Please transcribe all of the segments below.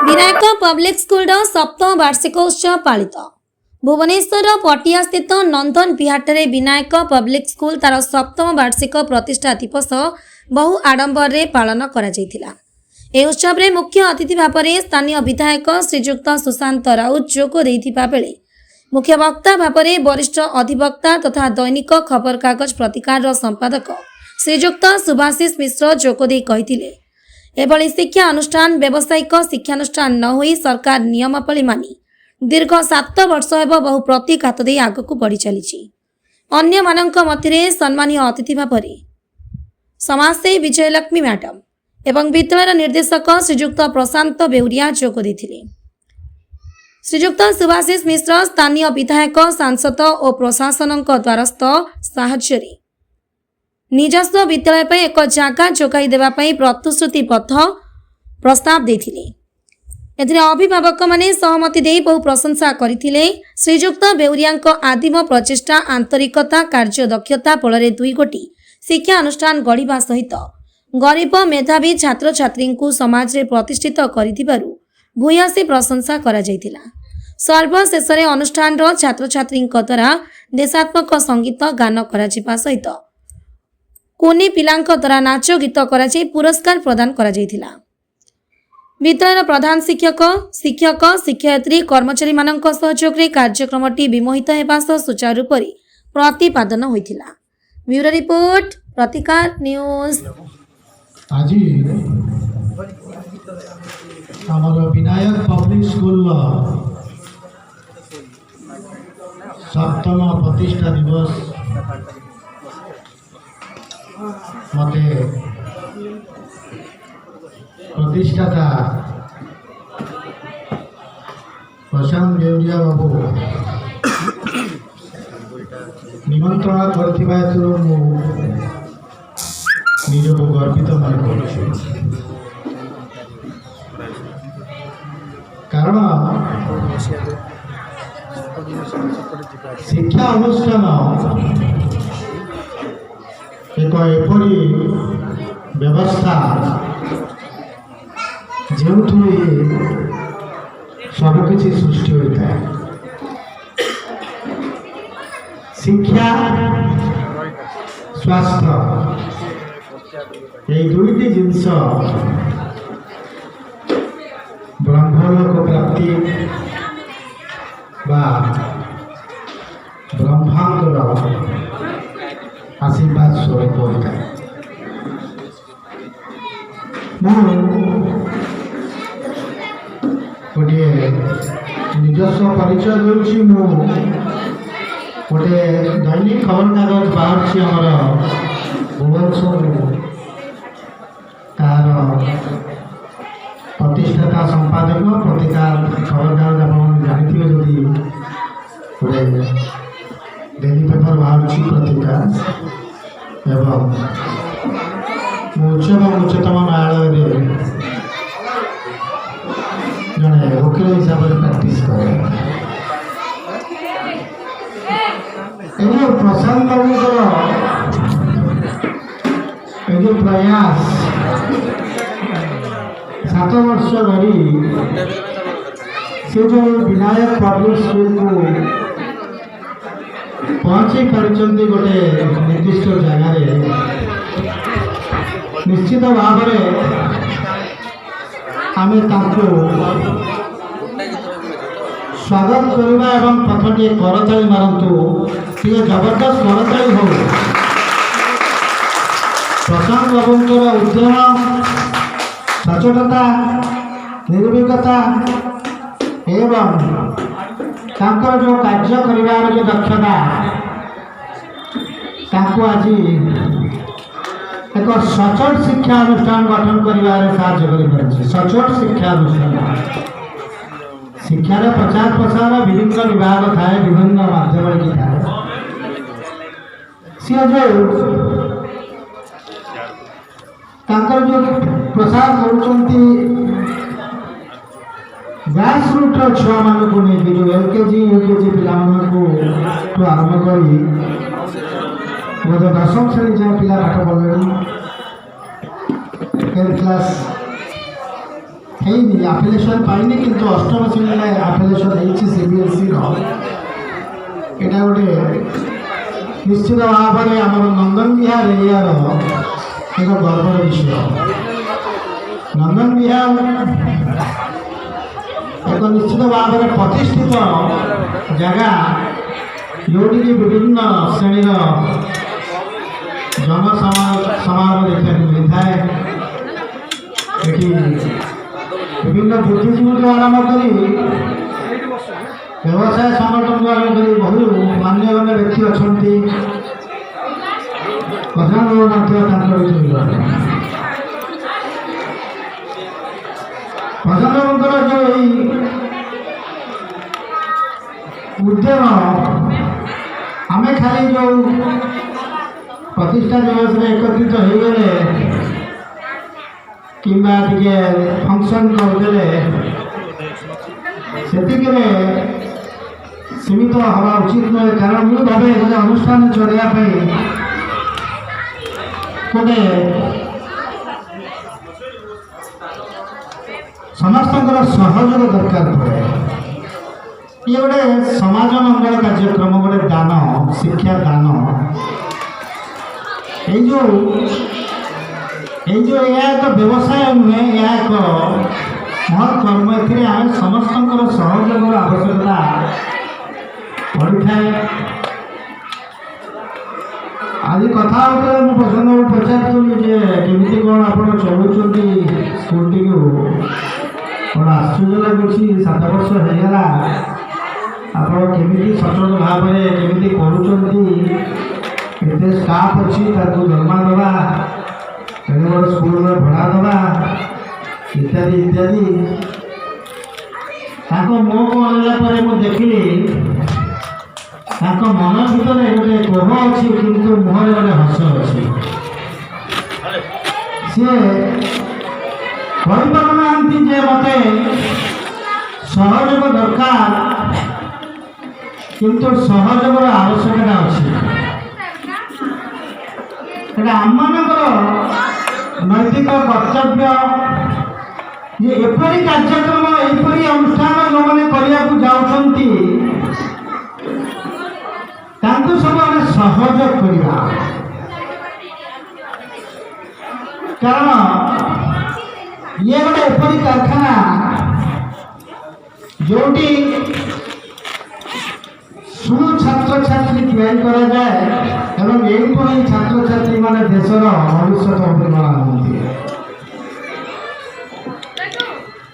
Vinayak public school सप्तम वार्षिकोत्सव पालित भुवनेश्वर पटिया स्थित नंदन विहार विनायक पब्लिक स्कूल तार सप्तम वार्षिक प्रतिष्ठा दिवस बहु आडंबर पालन करा जायथिला। ए उत्सव में मुख्य अतिथि भाव में स्थानीय विधायक श्रीजुक्त सुशांत राउत जोग देइथिबा बेले मुख्य वक्ता भाव में वरिष्ठ अधिवक्ता तथा दैनिक खबर कागज प्रतिकार संपादक श्रीजुक्त सुभाषिष मिश्र जोगदे कहिथिले एभली शिक्षा अनुष्ठान व्यावसायिक शिक्षानुष्ठान न होई सरकार नियमावली मानि दीर्घ 7 वर्ष हेब बहु प्रतिघात दे आगक बढ़ी चली। अन्य मानक मध्य सम्मानीय अतिथि भाव में समाजसेवी विजयलक्ष्मी मैडम एवं विद्यालय निर्देशक श्रीजुक्त प्रशांत बेउरिया जोग देथिले। श्रीजुक्त सुभाषिष मिश्र स्थानीय विधायक सांसद और प्रशासन द्वारस्थ साहाय्य निजस्व विद्यालय पर एक जगह जोगाई देवा प्रतिश्रुतिबद्ध प्रस्ताव देथिले। एथिरे अभिभावक माने सहमति दे बहु प्रशंसा करथिले। श्रीजुक्त बेउरिया आदिम प्रचेष्टा आंतरिकता कार्यदक्षता फल 2 गोटी शिक्षा अनुष्ठान गढ़ा सहित गरीब मेधावी छात्र छात्री को समाज रे प्रतिष्ठित करिथिबारु भूयसी प्रशंसा करा जायतिला। सर्वशेष अनुष्ठान छात्र छात्री द्वारा देशात्मक संगीत गान करा जिबा सहित कोनी पिलांक द्वारा नाच गीत कराई पुरस्कार प्रदान करा जायतिला। विद्यालय प्रधान शिक्षक शिक्षक शिक्षयित्री कर्मचारी मानक सहयोग रे कार्यक्रमटी विमोहित हेबा सह सुचारू रूप से प्रतिपादन होइतिला। ब्यूरो रिपोर्ट प्रतिकार न्यूज। आज हमारा विनायक पब्लिक स्कूल सप्तम प्रतिष्ठा दिवस मते प्रतिष्ठाता प्रशांत बेउरिया बाबू निमंत्रण करथिबा हेतु निजको गर्वित मन करुछु। कारण शिक्षा अनुष्ठान एक एपरी व्यवस्था जो सबकि सृष्टि होता है। शिक्षा स्वास्थ्य ये दुईटी जिनस ब्रह्मलोक प्राप्ति बा ब्रह्मांडर आशीर्वाद स्वरूप होता है। गोटे निजस्व परिचय दूसरी गोटे दैनिक खबर कागज बाहर आमर भुवनेश्वर तार प्रतिष्ठाता संपादक पत्रिका खबर कागज आप जानते जदि गोटे डेली पेपर बाहर पत्रिका एवं उच्च और उच्चतम न्यायालय जड़े वकील हिसाब से प्रैक्टिस करे। प्रशांत बाबूर जो प्रयास 7 वर्ष धरी से जो विनायक पब्लिक स्कूल को पहुँचे पारिचंती गोटे निर्दिष्ट जगह निश्चित भाव आम स्वागत करवा एवं पथटी करताली मारतु टे जबरदस्त करताली हो। प्रशांत बाबूर उद्यम सचेतनता निर्भीकता एवं जो कार्य कर जो दक्षता आज एक सचोट शिक्षा अनुष्ठान गठन कर सचोट शिक्षा अनुष्ठान शिक्षार प्रचार प्रसार विभिन्न विभाग थाए विभिन्न माध्यम की थाए सी जो प्रसार कर ग्रास रूट्र छुआ मान को नहीं जो एलकेजी यूकेजी पिला आरंभ कर बोध 10वीं श्रेणी जो पिला पाठ पढ़े 10th क्लास ହେଇନି ଆପ୍ଲିକେସନ୍ ପାଇନି କିନ୍ତୁ ଅଷ୍ଟମ ଶ୍ରେଣୀରେ ଆପ୍ଲିକେସନ୍ ହେଇଛି CBSEର। ଏଇଟା ଗୋଟେ ନିଶ୍ଚିତ ଭାବରେ ଆମର ନନ୍ଦନ ବିହାର ଏରିଆର ଏକ ଗର୍ବର ବିଷୟ। ନନ୍ଦନ ବିହାର ଏକ ନିଶ୍ଚିତ ଭାବରେ ପ୍ରତିଷ୍ଠିତ ଜାଗା, ଯେଉଁଠିକି ବିଭିନ୍ନ ଶ୍ରେଣୀର ସମାରୋହ ଦେଖିବାକୁ ମିଳିଥାଏ। ଏଠି ବିଭିନ୍ନ ବୁଦ୍ଧିଜୀବୀଠୁ ଆରମ୍ଭ କରି ବ୍ୟବସାୟ ସଂଗଠନକୁ ଆରମ୍ଭ କରି ବହୁ ମାନ୍ୟଗଣ୍ୟ ବ୍ୟକ୍ତି ଅଛନ୍ତି। ପ୍ରଧାନବାବୁ ମଧ୍ୟ ତାଙ୍କର ପ୍ରଧାନବାବୁଙ୍କର ଯେଉଁ ଏଇ ଉଦ୍ୟମ, ଆମେ ଖାଲି ଯେଉଁ ପ୍ରତିଷ୍ଠା ଦିବସରେ ଏକତ୍ରିତ ହୋଇଗଲେ କିମ୍ବା ଟିକେ ଫଙ୍କସନ୍ କରିଦେଲେ ସେତିକିରେ ସୀମିତ ହେବା ଉଚିତ ନୁହେଁ। କାରଣ ମୁଁ ଭାବେ ଗୋଟେ ଅନୁଷ୍ଠାନ ଚଳାଇବା ପାଇଁ ଗୋଟେ ସମସ୍ତଙ୍କର ସହଯୋଗ ଦରକାର ପଡ଼େ। ଇଏ ଗୋଟେ ସମାଜ ମଙ୍ଗଳ କାର୍ଯ୍ୟକ୍ରମ, ଗୋଟେ ଦାନ, ଶିକ୍ଷା ଦାନ। এই যে ଏହା ଏକ ବ୍ୟବସାୟ ନୁହେଁ, ଏହା ଏକ ମହତ୍ କର୍ମ। ଏଥିରେ ଆମେ ସମସ୍ତଙ୍କର ସହଯୋଗର ଆବଶ୍ୟକତା ପଡ଼ିଥାଏ। ଆଜି କଥା ହେଉଥିଲେ ମୁଁ ପ୍ରସଙ୍ଗକୁ ପଚାରୁଥିଲି ଯେ କେମିତି କ'ଣ ଆପଣ ଚଳୁଛନ୍ତି ସ୍କୁଲଟିକୁ। କ'ଣ ଆଶ୍ଚର୍ଯ୍ୟ ଲାଗୁଛି, 7 ବର୍ଷ ହେଇଗଲା ଆପଣ କେମିତି ସଚୋଟ ଭାବରେ କେମିତି କରୁଛନ୍ତି। କେତେ ଷ୍ଟାଫ୍ ଅଛି, ତାକୁ ଦରମା ଦେବା, କେତେ ବଡ଼ ସ୍କୁଲରେ ଭଡ଼ା ଦେବା, ଇତ୍ୟାଦି ଇତ୍ୟାଦି। ତାଙ୍କ ମୁହଁକୁ ଅନେଇଲା ପରେ ମୁଁ ଦେଖିଲି ତାଙ୍କ ମନ ଭିତରେ ଗୋଟେ କୋହ ଅଛି, କିନ୍ତୁ ମୁହଁରେ ଗୋଟେ ହସ ଅଛି। ସିଏ କହିପାରୁନାହାନ୍ତି ଯେ ମୋତେ ସହଯୋଗ ଦରକାର, କିନ୍ତୁ ସହଯୋଗର ଆବଶ୍ୟକତା ଅଛି। এটা ଆମମାନଙ୍କର ନୈତିକ କର୍ତ୍ତବ୍ୟ ଯେ ଏପରି କାର୍ଯ୍ୟକ୍ରମ, ଏପରି ଅନୁଷ୍ଠାନ ଯେଉଁମାନେ କରିବାକୁ ଯାଉଛନ୍ତି ତାଙ୍କୁ ସବୁ ଆମେ ସହଯୋଗ କରିବା। କାରଣ ଇଏ ଗୋଟେ ଏପରି କାରଖାନା ଯେଉଁଠି ସୁଛାତ୍ରଛାତ୍ରୀ ତିଆରି କରାଯାଏ ଏବଂ ଏହିପରି ଛାତ୍ରଛାତ୍ରୀମାନେ ଦେଶର ଭବିଷ୍ୟତ ନିର୍ମାଣ ହୁଅନ୍ତି।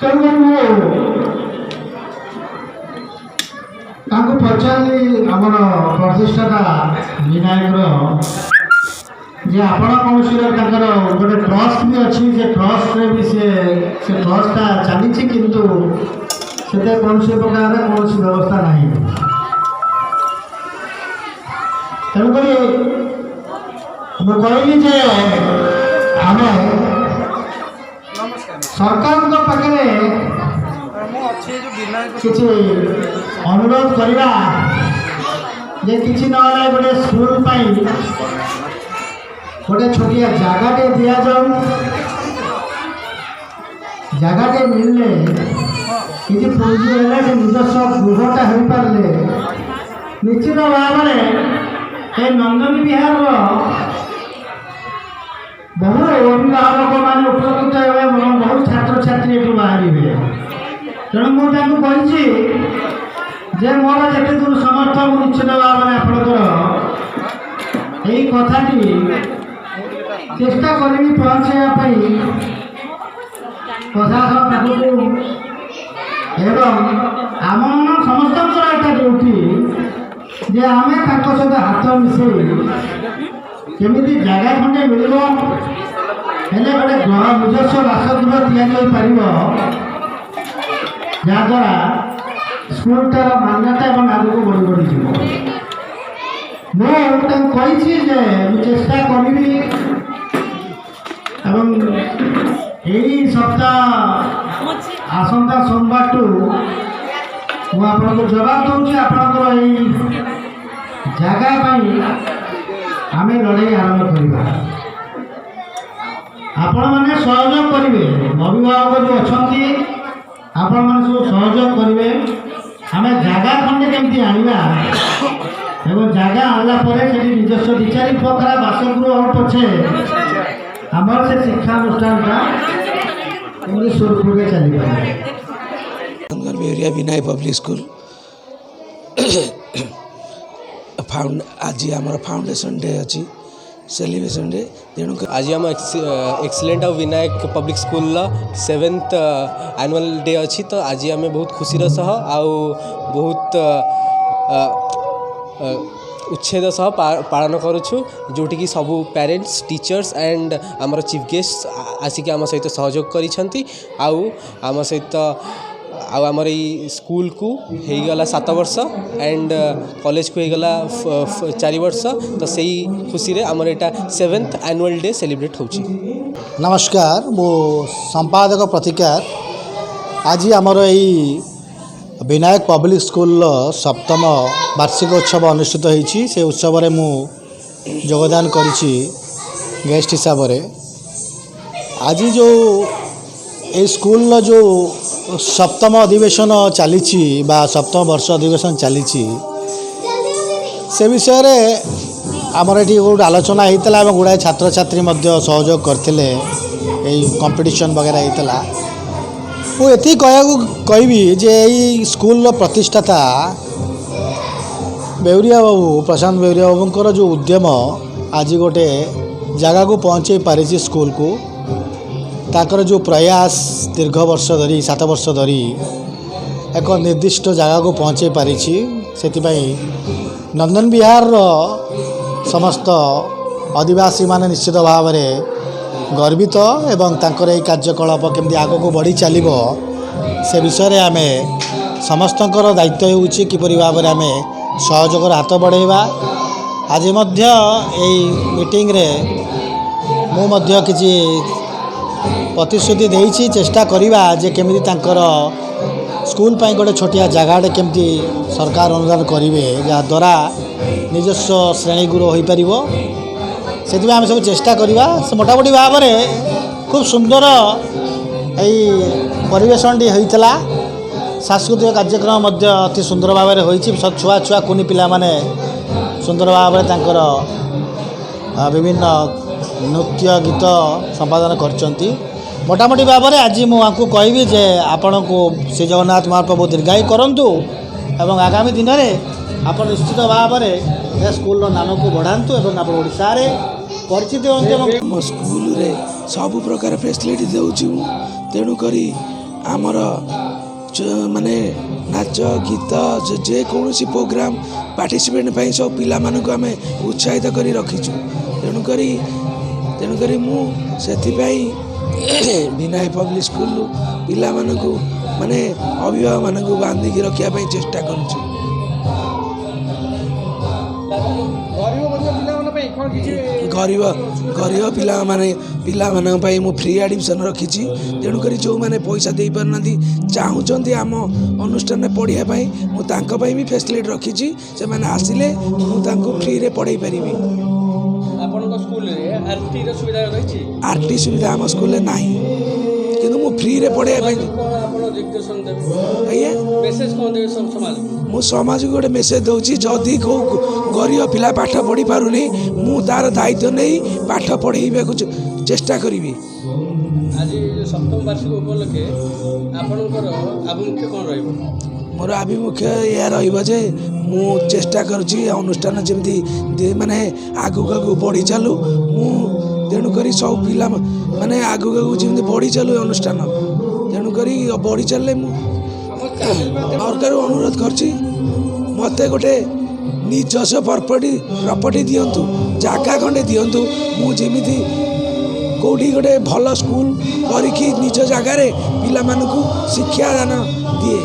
ତେଣୁକରି ମୁଁ ତାଙ୍କୁ ପଚାରିଲି, ଆମର ପ୍ରତିଷ୍ଠାତା ବିନାୟକର, ଯେ ଆପଣ କୌଣସି ତାଙ୍କର ଗୋଟେ ଟ୍ରଷ୍ଟ ବି ଅଛି, ସେ ଟ୍ରଷ୍ଟରେ ବି ସେ ଟ୍ରଷ୍ଟଟା ଚାଲିଛି, କିନ୍ତୁ ସେଥିରେ କୌଣସି ପ୍ରକାର କୌଣସି ବ୍ୟବସ୍ଥା ନାହିଁ। ତେଣୁକରି ମୁଁ କହିଲି ଯେ ଆମେ ସରକାରଙ୍କ ପାଖରେ କିଛି ଅନୁରୋଧ କରିବା ଯେ କିଛି ନହେଲେ ଗୋଟେ ସ୍କୁଲ ପାଇଁ ଗୋଟେ ଛୋଟିଆ ଜାଗାଟେ ଦିଆଯାଉ। ଜାଗାଟେ ମିଳିଲେ କିଛି ପୁଞ୍ଜି ହେଲେ, ସେ ନିଜସ୍ୱ ଗୃହଟା ହୋଇପାରିଲେ ନିଶ୍ଚିତ ଭାବରେ এই নন্দন বিহারর বহু অভিভাবক মানে উপকৃত হবে এবং বহু ছাত্রছাত্রী এটু বাহারিবে। তেমন মু তাকে কইছি যে মোর যেতে দূর সমর্থ মু নিশ্চিত ভাবে আপনার এই কথাটি চেষ্টা করবি পৌঁছাইবা প্রশাসন পাখক এবং ଆମ ସମସ୍ତଙ୍କର ଏଇଟା ଡ୍ୟୁଟି ଯେ ଆମେ ତାଙ୍କ ସହିତ ହାତ ମିଶାଇ କେମିତି ଜାଗା ଖଣ୍ଡେ ମିଳିବ, ହେଲେ ଗୋଟେ ନିଜସ୍ୱ ବାସଗୃହ ତିଆରି ହୋଇପାରିବ, ଯାହାଦ୍ୱାରା ସ୍କୁଲଟାର ମାନ୍ୟତା ଏବଂ ଆଗକୁ ବଢ଼ି ବଢ଼ିଯିବ। ମୁଁ ତାଙ୍କୁ କହିଛି ଯେ ମୁଁ ଚେଷ୍ଟା କରିବି ଏବଂ ଏହି ସପ୍ତାହ ଆସନ୍ତା ସୋମବାରଠୁ ମୁଁ ଆପଣଙ୍କୁ ଜବାବ ଦେଉଛି। ଆପଣଙ୍କର ଏଇ ଜାଗା ପାଇଁ ଆମେ ଲଢ଼େଇ ଆରମ୍ଭ କରିବା। आपण मैंने सहयोग करेंगे अभिभावक जो अच्छा आपण मैंने सब सहयोग करेंगे आम जगह खंडे केमती आनिबा एवं जगह आनला परे से निजस्व दि चारि प्रकार बासगृह हो पछे आमर से शिक्षानुष्ठानटा इंग्लिश स्वरूप में चली पाए बेरिया विनाय पब्लिक स्कूल आज आम फाउंडेशन डे अच्छी सेलिब्रेशन डे तेणु आज आम excellent of Vinayak public school 7th annual day अच्छी तो आज आम बहुत खुशीर सह आउ बहुत उच्छेद सह पालन करुछु जोटि कि सबू पेरेंट्स टीचर्स एंड आमर चीफ गेस्ट आसिक आम सहित सहयोग करिसेंती आउ आम सहित आउ आमर ई स्कूल को होगला 7 वर्ष एंड कॉलेज को होगला 4 वर्ष तो सही खुशी रे आमर एटा 7th एनुअल डे सेलिब्रेट होची। नमस्कार मो संपादक प्रतिकार आज आमर यही विनायक पब्लिक स्कूल 7म वार्षिकोत्सव अनुष्ठित होती से उत्सव रे मु योगदान करिछि गेस्ट हिसाब से आज जो ये स्कूल जो 7म अधिवेशन चली 7म वर्ष अधिवेशन चली से विषय रे आमर ये गोटे आलोचना होता है गुड़ाए छात्र छात्री सहयोग करते कंपटीशन वगैरह होता मुझे कहबी जे यही स्कूल प्रतिष्ठाता बेउरिया बाबू प्रशांत बेउरिया बाबूंकर जो उद्यम आज गोटे जगह को पहुँचे पारी स्कूल को ताकर जो प्रयास दीर्घ वर्ष धरी 7 वर्ष धरी एक निर्दिष्ट जगह को पहुँचे पारी से नंदन विहार समस्त आदिवासी माने निश्चित भाव में गर्वित एवं तांकर এই कार्यकलाप केमती आग को बढ़ी चलो से विषय आम समस्तंकर दायित्व होउछि किपरि भाव में आम सहयोगर हाथ बढ़ेवा आज मीटिंग रे मु मध्य किछि प्रतिश्रुति देइछि चेष्टा करिवा जे केमिति तांकर स्कूल पाई गोटे छोटिया जगाटे केमती सरकार अनुदान करेंगे जहाँद्वारा निजस्व श्रेणीगृह हो पार से आम सब चेष्टा करवा मोटामोटी भाव में खूब सुंदर यही परिवेशनटी होता सांस्कृतिक कार्यक्रम अति सुंदर भाव में होती छुआ छुआ कुनी पिला माने सुंदर भाव में विभिन्न नृत्य गीत संपादन करचंती मोटामोटी भाव में आज मुझे कहबी जे आपण को श्री जगन्नाथ महाप्रभु दीर्घायु करंतु एवं आगामी दिन में आप निश्चित भाव में स्कूल नाम को बढ़ातु एवं आप ओडिशा रे परिचित हम स्कूल रे सब प्रकार फैसिलिटी देउछु तेणु करी आमर माने नाच गीत जे कौन प्रोग्राम पार्टिसिपेट पाई सब पिला मानक आम उत्साहित करी रखीचु तेणु करी मु सेथिपाई विनाय पब्लिक स्कूल पिला मानक माने अभिभावक मानक बांधिकी रखिया पाई चेष्टा करूछु। गरीब गरीब पिला मु फ्री एडमिशन रखी तेणुक जो मैंने पैसा दे पारना चाहूँगी आम अनुष्ठान पढ़ाई मुझे भी फैसिलिटी रखी से मैंने आसिले मुझे फ्री रे पढ़ाई पारि। आरटी सुविधा आम स्कूल ना कि फ्री रे पढ़ाई मु समाज को गोटे मेसेज दूसरी जदि कौ गरीब पिला पाठ पढ़ी पारुनी मु तार दायित्व नहीं पाठ पढ़ेबा को चेष्टा करी। आज 7म वार्षिक उपलक्षे आपनकर आभिमुख्य कौन रहिबो? मोर आभिमुख्य या रहिबो मु चेष्टा करुची अनुष्ठान जमी माने आगु आगु बढ़ी चलू मु तेणुक सब पिला माने आगु आगु जमी बढ़ी चलू अनुष्ठान तेणुक बढ़ी चलले मु सरकार अनुरोध करछि मते गोटे निजस्व प्रॉपर्टी दियंतु जगह खंडे दियंतु मु जेमिति कोठी गोटे भल स्कूल करिकी निज जगार पिला मानकु शिक्षा दान दिए।